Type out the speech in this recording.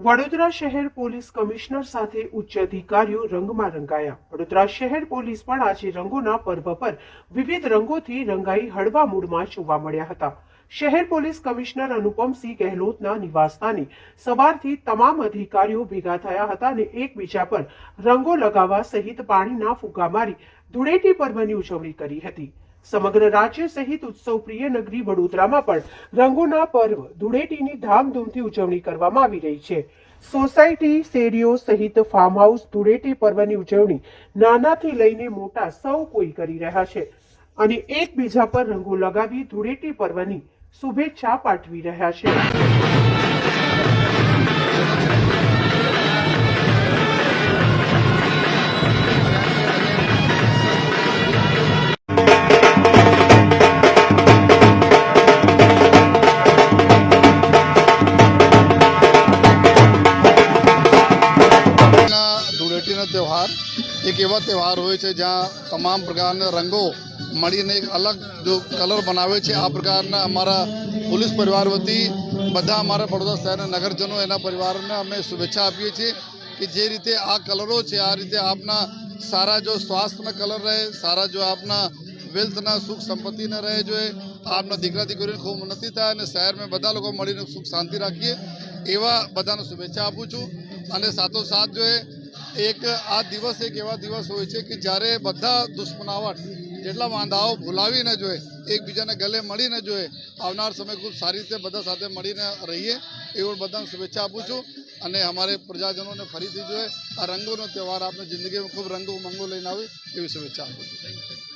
વડોદરા શહેર police commissioner સાથે ઉચ્ચ અધિકારીઓ રંગમાં રંગાયા। વડોદરા શહેર પોલીસ પણ આજે રંગોના પર્વ પર વિવિધ રંગોથી રંગાઈ હળવા મૂડમાં જોવા મળ્યા હતા। શહેર પોલીસ કમિશનર અનુપમસિંહ ગહેલોતના નિવાસસ્થાને સવારથી તમામ અધિકારીઓ ભેગા થયા હતા અને એકબીજા પર રંગો લગાવવા સહિત પાણીના ફુગ્ગા મારી ધૂળેટી પર્વની ઉજવણી કરી હતી। સમગ્ર રાજ્ય સહિત ઉત્સવ પ્રિય નગરી વડોદરામાં પણ રંગોના પર્વ ધૂળેટીની ધામધૂમથી ઉજવણી કરવામાં આવી રહી છે। સોસાયટી, શેરીઓ સહિત ફાર્મ હાઉસ ધૂળેટી પર્વની ઉજવણી નાનાથી લઈને મોટા સૌ કોઈ કરી રહ્યા છે અને એકબીજા પર રંગો લગાવી ધૂળેટી પર્વની શુભેચ્છા પાઠવી રહ્યા છે। ધૂળેટીનો તહેવાર એક એવા તહેવાર હોય છે જ્યાં તમામ પ્રકારના રંગો મળીને એક અલગ જો કલર બનાવે છે। આ પ્રકારના અમારા પોલીસ પરિવાર વતી બધા અમારા વડોદરા શહેરના નગરજનો એના પરિવારને અમે શુભેચ્છા આપીએ છીએ કે જે રીતે આ કલરો છે આ રીતે આપના સારા જો સ્વાસ્થ્યના કલર રહે, સારા જો આપના વેલ્થના સુખ સંપત્તિના રહે, જો આપના દીકરા દીકરીઓને ખૂબ ઉન્નતિ થાય અને શહેરમાં બધા લોકો મળીને સુખ શાંતિ રાખીએ એવા બધાને શુભેચ્છા આપું છું। અને સાથોસાથ જો એક આ દિવસ એક એવા દિવસ હોય છે કે જ્યારે બધા દુશ્મનાવટ જેટલા વાંધાઓ ભૂલાવીને જોઈએ એકબીજાને ગલે મળીને જોઈએ આવનાર સમય ખૂબ સારી રીતે બધા સાથે મળીને રહીએ એવું બધાને શુભેચ્છા આપું છું। અને અમારે પ્રજાજનોને ફરીથી જોઈએ આ રંગોનો તહેવાર આપણે જિંદગીમાં ખૂબ રંગો ઉમંગો લઈને આવે એવી શુભેચ્છા આપું છું।